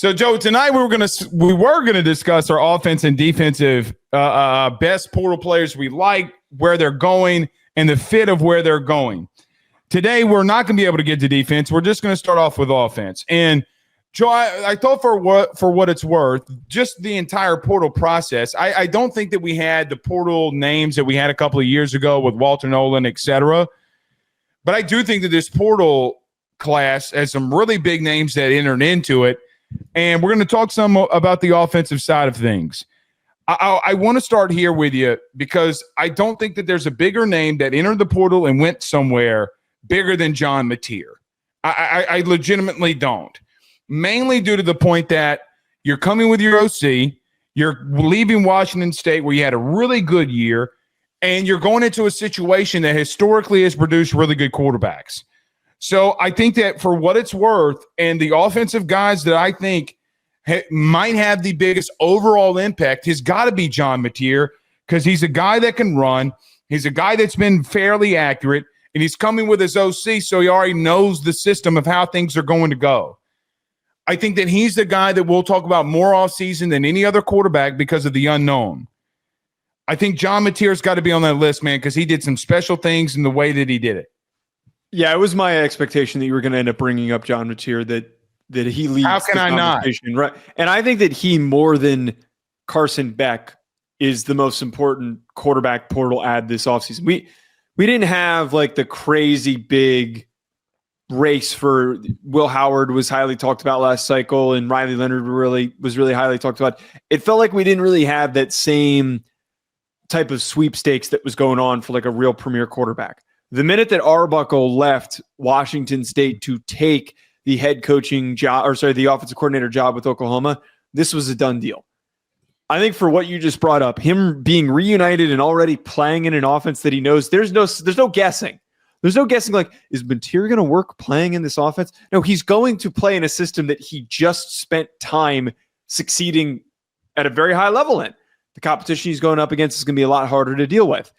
So, Joe, tonight we were gonna discuss our offense and defensive best portal players we like, where they're going, and the fit of where they're going. Today, we're not going to be able to get to defense. We're just going to start off with offense. And Joe, I thought for what it's worth, just the entire portal process, I don't think that we had the portal names that we had a couple of years ago with Walter Nolan, et cetera. But I do think that this portal class has some really big names that entered into it. And we're going to talk some about the offensive side of things. I want to start here with you because I don't think that there's a bigger name that entered the portal and went somewhere bigger than John Mateer. I legitimately don't. Mainly due to the point that you're coming with your OC, you're leaving Washington State where you had a really good year, and you're going into a situation that historically has produced really good quarterbacks. So I think that for what it's worth, and the offensive guys that I think might have the biggest overall impact has got to be John Mateer, because he's a guy that can run. He's a guy that's been fairly accurate, and he's coming with his OC, so he already knows the system of how things are going to go. I think that he's the guy that we'll talk about more offseason than any other quarterback because of the unknown. I think John Mateer's got to be on that list, man, because he did some special things in the way that he did it. Yeah, it was my expectation that you were going to end up bringing up John Mateer, that he leads. How can I not? Right. And I think that he, more than Carson Beck, is the most important quarterback portal add this offseason. We didn't have like the crazy big race for Will Howard was highly talked about last cycle, and Riley Leonard was really highly talked about. It felt like we didn't really have that same type of sweepstakes that was going on for like a real premier quarterback. The minute that Arbuckle left Washington State to take the head coaching job, the offensive coordinator job with Oklahoma, this was a done deal. I think for what you just brought up, him being reunited and already playing in an offense that he knows, there's no guessing. There's no guessing like, is Mateer going to work playing in this offense? No, he's going to play in a system that he just spent time succeeding at a very high level in. The competition he's going up against is going to be a lot harder to deal with.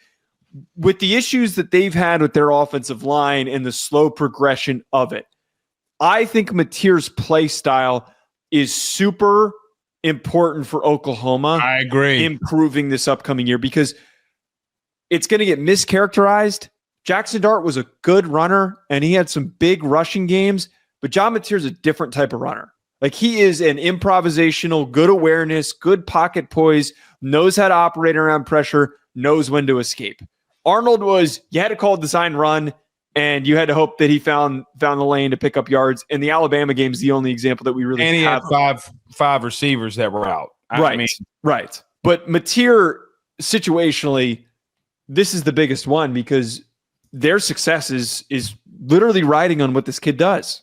With the issues that they've had with their offensive line and the slow progression of it, I think Mateer's play style is super important for Oklahoma. I agree. Improving this upcoming year, because it's going to get mischaracterized. Jackson Dart was a good runner and he had some big rushing games, but John Mateer's a different type of runner. Like, he is an improvisational, good awareness, good pocket poise, knows how to operate around pressure, knows when to escape. Arnold was, you had to call a design run, and you had to hope that he found the lane to pick up yards. And the Alabama game is the only example that we really and he have. Had five receivers that were out. Right. But Mateer, situationally, this is the biggest one because their success is literally riding on what this kid does.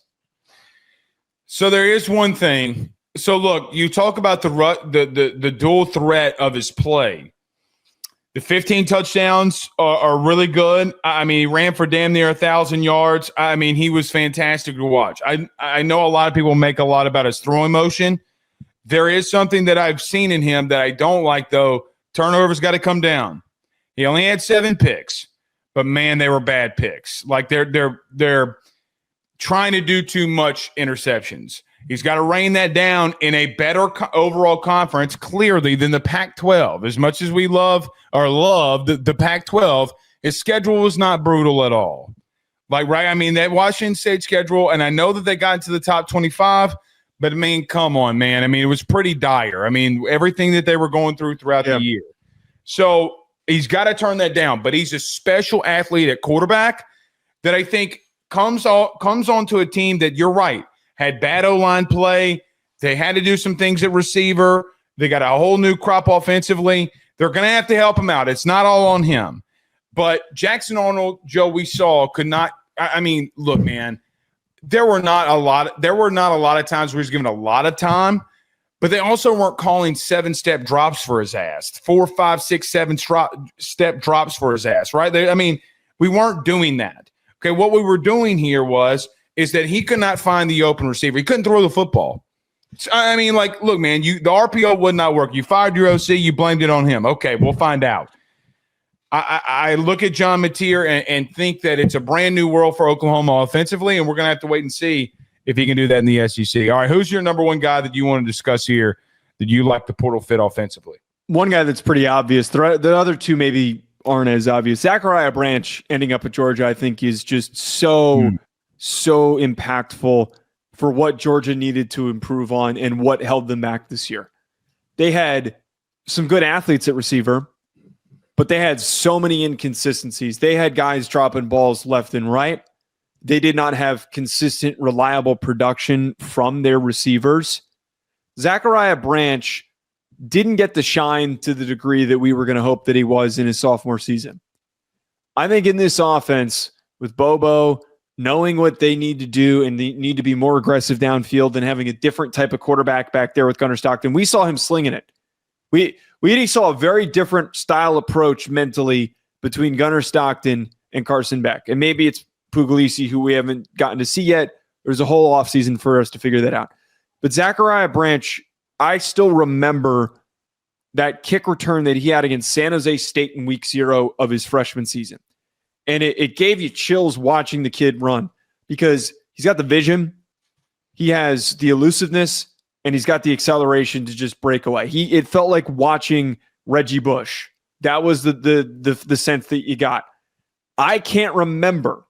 So there is one thing. So look, you talk about the dual threat of his play. The 15 touchdowns are really good. I mean, he ran for damn near 1,000 yards. I mean, he was fantastic to watch. I know a lot of people make a lot about his throwing motion. There is something that I've seen in him that I don't like, though. Turnovers got to come down. He only had 7 picks, but man, they were bad picks. Like they're trying to do too much interceptions. He's got to rein that down in a better overall conference, clearly, than the Pac-12. As much as we love the Pac-12, his schedule was not brutal at all. Like, right? I mean, that Washington State schedule, and I know that they got into the top 25, but I mean, come on, man. I mean, it was pretty dire. I mean, everything that they were going through throughout the year. So he's got to turn that down. But he's a special athlete at quarterback that I think comes onto a team that, you're right, had bad O-line play. They had to do some things at receiver. They got a whole new crop offensively. They're going to have to help him out. It's not all on him. But Jackson Arnold, Joe, we saw could not – I mean, look, man, there were not a lot of times where he was given a lot of time, but they also weren't calling 7-step drops for his ass, 4, 5, 6, 7-step drops for his ass, right? We weren't doing that. Okay, what we were doing here is that he could not find the open receiver. He couldn't throw the football. So, I mean, like, look, man, the RPO would not work. You fired your OC, you blamed it on him. Okay, we'll find out. I look at John Mateer and think that it's a brand new world for Oklahoma offensively, and we're going to have to wait and see if he can do that in the SEC. All right, who's your number one guy that you want to discuss here that you like the portal fit offensively? One guy that's pretty obvious. The other two maybe aren't as obvious. Zachariah Branch ending up at Georgia, I think, is just so impactful for what Georgia needed to improve on and what held them back this year. They had some good athletes at receiver, but they had so many inconsistencies. They had guys dropping balls left and right. They did not have consistent, reliable production from their receivers. Zachariah Branch didn't get the shine to the degree that we were going to hope that he was in his sophomore season. I think in this offense, with Bobo knowing what they need to do and they need to be more aggressive downfield and having a different type of quarterback back there with Gunnar Stockton, we saw him slinging it. We saw a very different style approach mentally between Gunnar Stockton and Carson Beck. And maybe it's Puglisi, who we haven't gotten to see yet. There's a whole offseason for us to figure that out. But Zachariah Branch, I still remember that kick return that he had against San Jose State in week 0 of his freshman season. And it gave you chills watching the kid run because he's got the vision, he has the elusiveness, and he's got the acceleration to just break away. It felt like watching Reggie Bush. That was the sense that you got. I can't remember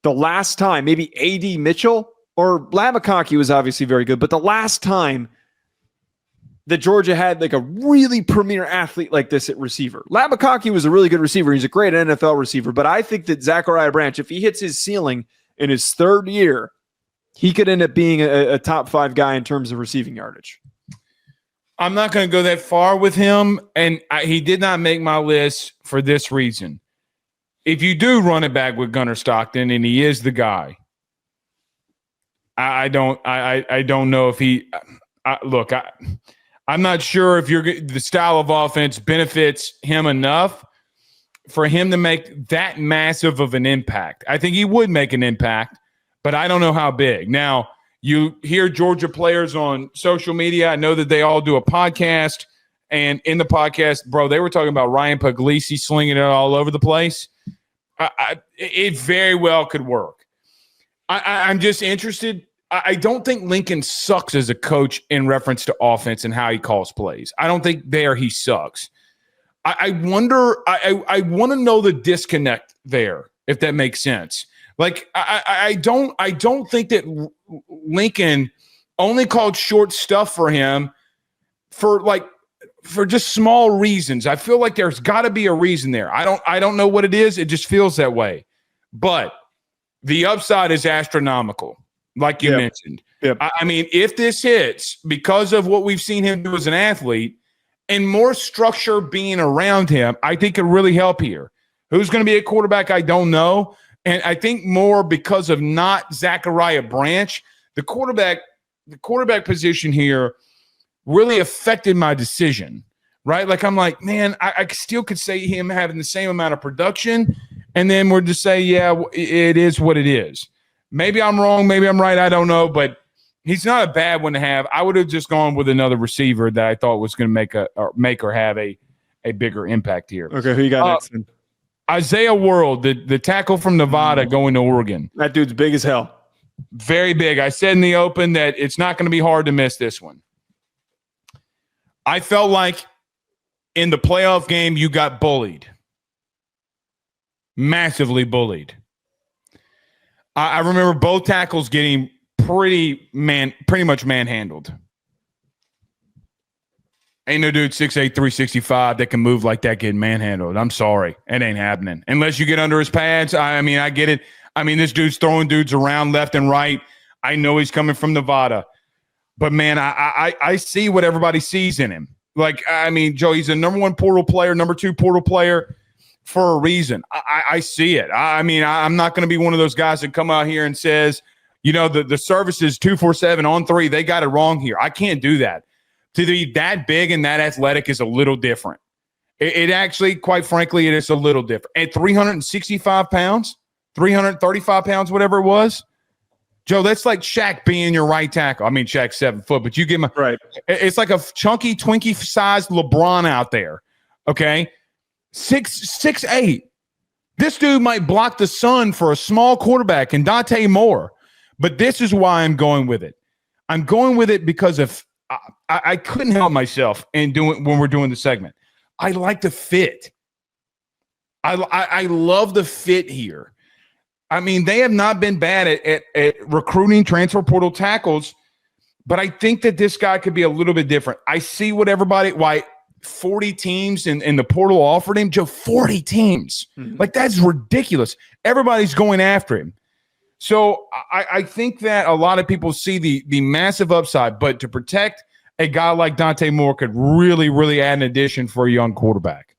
the last time, maybe A.D. Mitchell or Lamikaki was obviously very good, but the last time that Georgia had like a really premier athlete like this at receiver. Lamikaki was a really good receiver. He's a great NFL receiver, but I think that Zachariah Branch, if he hits his ceiling in his third year, he could end up being a top 5 guy in terms of receiving yardage. I'm not going to go that far with him, and he did not make my list for this reason. If you do run it back with Gunnar Stockton, and he is the guy, I don't know if he look. I'm not sure if the style of offense benefits him enough for him to make that massive of an impact. I think he would make an impact, but I don't know how big. Now, you hear Georgia players on social media. I know that they all do a podcast, and in the podcast, bro, they were talking about Ryan Puglisi slinging it all over the place. It very well could work. I'm just interested. I don't think Lincoln sucks as a coach in reference to offense and how he calls plays. I don't think he sucks. I wonder. I want to know the disconnect there, if that makes sense. Like I don't think that Lincoln only called short stuff for him for just small reasons. I feel like there's got to be a reason there. I don't know what it is. It just feels that way. But the upside is astronomical. Like you mentioned. Yep. I mean, if this hits because of what we've seen him do as an athlete and more structure being around him, I think it really help here. Who's going to be a quarterback? I don't know. And I think more because of not Zachariah Branch, the quarterback position here really affected my decision, right? Like, I'm like, man, I still could say him having the same amount of production. And then we're just say, yeah, it is what it is. Maybe I'm wrong. Maybe I'm right. I don't know. But he's not a bad one to have. I would have just gone with another receiver that I thought was going to make or have a bigger impact here. Okay, who you got next? Then? Isaiah World, the tackle from Nevada going to Oregon. That dude's big as hell. Very big. I said in the open that it's not going to be hard to miss this one. I felt like in the playoff game, you got bullied. Massively bullied. I remember both tackles getting pretty much manhandled. Ain't no dude 6'8", 365 that can move like that getting manhandled. I'm sorry. It ain't happening. Unless you get under his pads. I mean, I get it. I mean, this dude's throwing dudes around left and right. I know he's coming from Nevada. But, man, I see what everybody sees in him. Like, I mean, Joe, he's a number 1 portal player, number 2 portal player for a reason. I see it. I mean, I'm not going to be one of those guys that come out here and says, you know, the services 247 on 3, they got it wrong here. I can't do that. To be that big and that athletic is a little different. It actually, quite frankly, it is a little different. At 365 pounds, 335 pounds, whatever it was, Joe, that's like Shaq being your right tackle. I mean, Shaq's 7 foot, but you give him right. It's like a chunky, Twinkie-sized LeBron out there, okay? 6'8". This dude might block the sun for a small quarterback and Dante Moore. But this is why I'm going with it. I'm going with it because of I couldn't help myself in doing when we're doing the segment. I like the fit. I love the fit here. I mean, they have not been bad at recruiting transfer portal tackles, but I think that this guy could be a little bit different. I see why 40 teams in the portal offered him. Joe, 40 teams. Mm-hmm. Like, that's ridiculous. Everybody's going after him. So I think that a lot of people see the massive upside, but to protect a guy like Dante Moore could really, really add an addition for a young quarterback.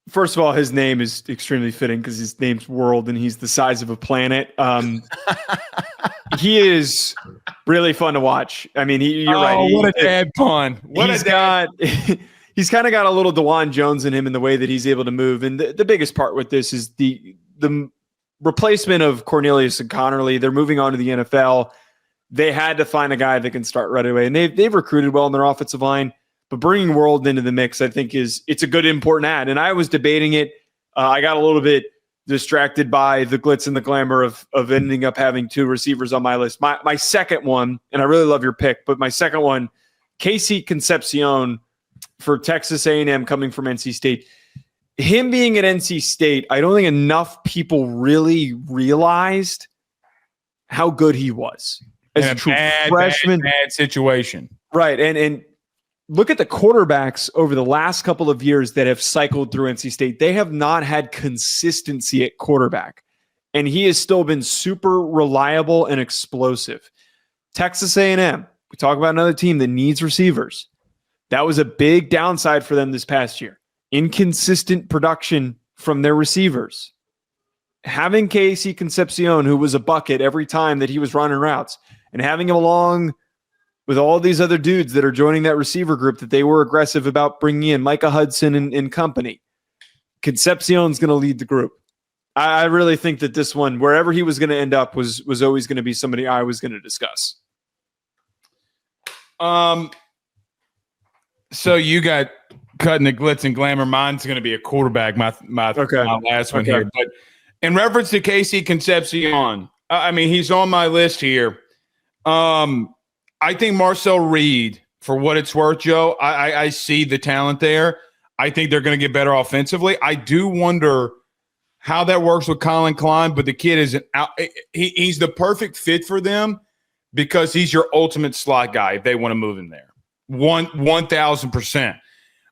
First of all, his name is extremely fitting because his name's World and he's the size of a planet. He is really fun to watch. I mean, you're right. What a dad pun. He's kind of got a little DeJuan Jones in him in the way that he's able to move. And the biggest part with this is the replacement of Cornelius and Connerly. They're moving on to the NFL. They had to find a guy that can start right away. And they've recruited well in their offensive line. But bringing World into the mix, I think, it's a good, important add. And I was debating it. I got a little bit distracted by the glitz and the glamour of ending up having two receivers on my list. My second one, and I really love your pick, but my second one, Casey Concepcion for Texas A&M coming from NC State. Him being at NC State, I don't think enough people really realized how good he was as a true freshman. Bad situation. Right. And look at the quarterbacks over the last couple of years that have cycled through NC State. They have not had consistency at quarterback. And he has still been super reliable and explosive. Texas A&M, we talk about another team that needs receivers. That was a big downside for them this past year. Inconsistent production from their receivers. Having Casey Concepcion, who was a bucket every time that he was running routes, and having him along with all these other dudes that are joining that receiver group that they were aggressive about bringing in, Micah Hudson and company. Concepcion's going to lead the group. I really think that this one, wherever he was going to end up, was always going to be somebody I was going to discuss. So you got cutting the glitz and glamour. Mine's going to be a quarterback, my last one here. But in reference to Casey Concepcion, I mean, he's on my list here. I think Marcel Reed, for what it's worth, Joe, I see the talent there. I think they're going to get better offensively. I do wonder how that works with Colin Klein, but the kid is he's the perfect fit for them because he's your ultimate slot guy if they want to move him there. 1,000%.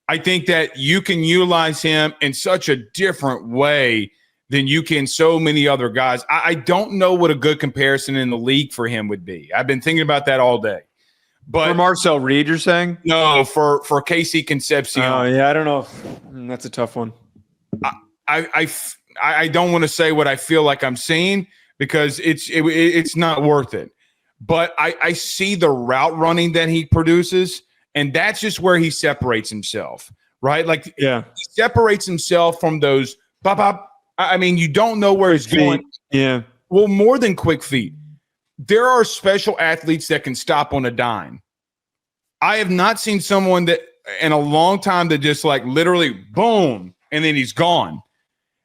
I think that you can utilize him in such a different way than you can so many other guys. I don't know what a good comparison in the league for him would be. I've been thinking about that all day. But for Marcel Reed, you're saying? No, for Casey Concepcion. Oh, yeah, I don't know. That's a tough one. I don't want to say what I feel like I'm seeing because it's not worth it. But I see the route running that he produces, and that's just where he separates himself, right? Like, yeah, he separates himself from those pop. I mean, you don't know where he's going. Yeah. Well, more than quick feet. There are special athletes that can stop on a dime. I have not seen someone that in a long time that just like literally boom, and then he's gone.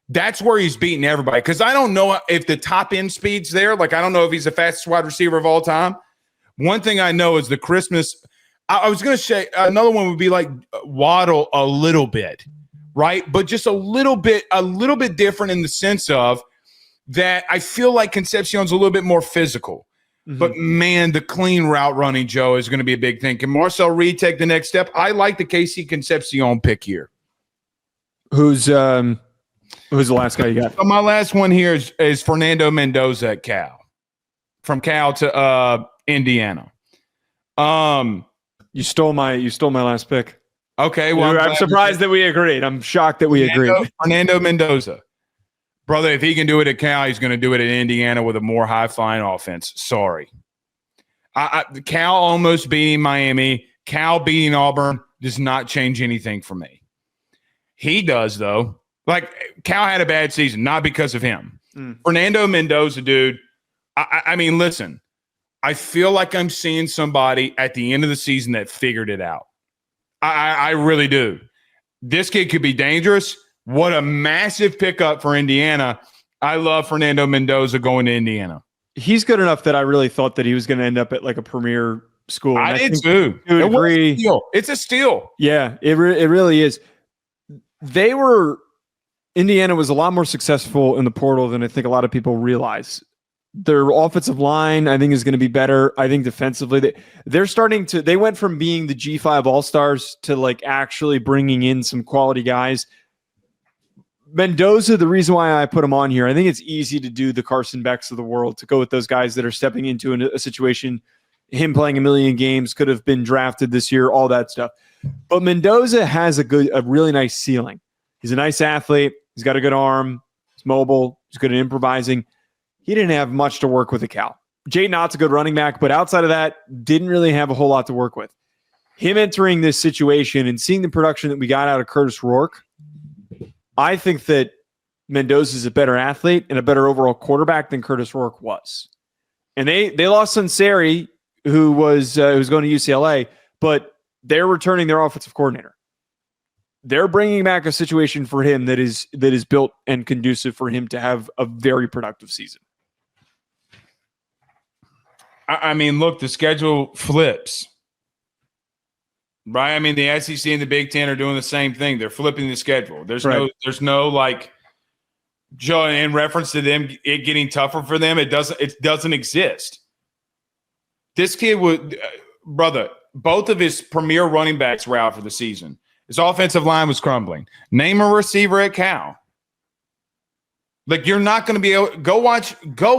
That's where he's beating everybody. Because I don't know if the top end speed's there. Like, I don't know if he's the fastest wide receiver of all time. One thing I know is the Christmas. I was going to say another one would be like Waddle a little bit, right? But just a little bit different in the sense of that I feel like Concepcion's a little bit more physical. Mm-hmm. But, man, the clean route running, Joe, is going to be a big thing. Can Marcel Reed take the next step? I like the Casey Concepcion pick here. Who's the last guy you got? So my last one here is Fernando Mendoza at Cal. From Cal to Indiana. You stole my last pick. Okay, well, I'm surprised that we agreed. I'm shocked that we agreed. Fernando Mendoza. Brother, if he can do it at Cal, he's going to do it at Indiana with a more high-flying offense. Sorry. Cal almost beating Miami. Cal beating Auburn does not change anything for me. He does, though. Like, Cal had a bad season, not because of him. Fernando Mendoza, dude, I mean, listen, I feel like I'm seeing somebody at the end of the season that figured it out. I really do. This kid could be dangerous. What a massive pickup for Indiana. I love Fernando Mendoza going to Indiana. he's good enough that I really thought that he was going to end up at like a premier school. I did too. To a degree, it's a steal. Yeah, it really is. Indiana was a lot more successful in the portal than I think a lot of people realize. Their offensive line, I think, is going to be better. I think defensively, they went from being the G5 All-Stars to like actually bringing in some quality guys. Mendoza, the reason why I put him on here, I think it's easy to do the Carson Becks of the world, to go with those guys that are stepping into a situation, him playing a million games, could have been drafted this year, all that stuff. But Mendoza has a really nice ceiling. He's a nice athlete. He's got a good arm. He's mobile. He's good at improvising. He didn't have much to work with at Cal. Jay Knott's a good running back, but outside of that, didn't really have a whole lot to work with. Him entering this situation and seeing the production that we got out of Curtis Rourke, I think that Mendoza is a better athlete and a better overall quarterback than Curtis Rourke was. And they lost Sunseri, who was going to UCLA, but they're returning their offensive coordinator. They're bringing back a situation for him that is built and conducive for him to have a very productive season. I mean, look, the schedule flips. Right? I mean, the SEC and the Big Ten are doing the same thing. They're flipping the schedule. There's no like, Joe, in reference to them, it getting tougher for them. It doesn't exist. This kid would, brother, both of his premier running backs were out for the season. His offensive line was crumbling. Name a receiver at Cal. Like, you're not going to be able – go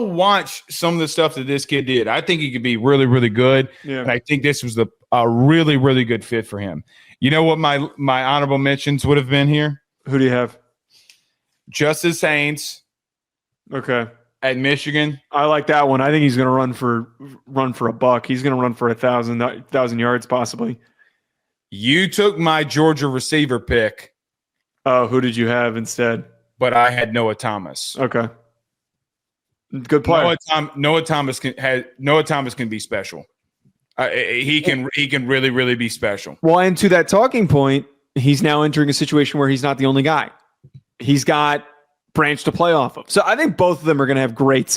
watch some of the stuff that this kid did. I think he could be really, really good. Yeah. And I think this was a really, really good fit for him. You know what my honorable mentions would have been here? Who do you have? Justice Haynes. Okay. At Michigan. I like that one. I think he's going to run for a buck. He's going to run for 1,000 yards possibly. You took my Georgia receiver pick. Oh, who did you have instead? But I had Noah Thomas. Okay. Good player. Noah Thomas can be special. He can really, really be special. Well, and to that talking point, he's now entering a situation where he's not the only guy. He's got Branch to play off of. So I think both of them are going to have great seasons.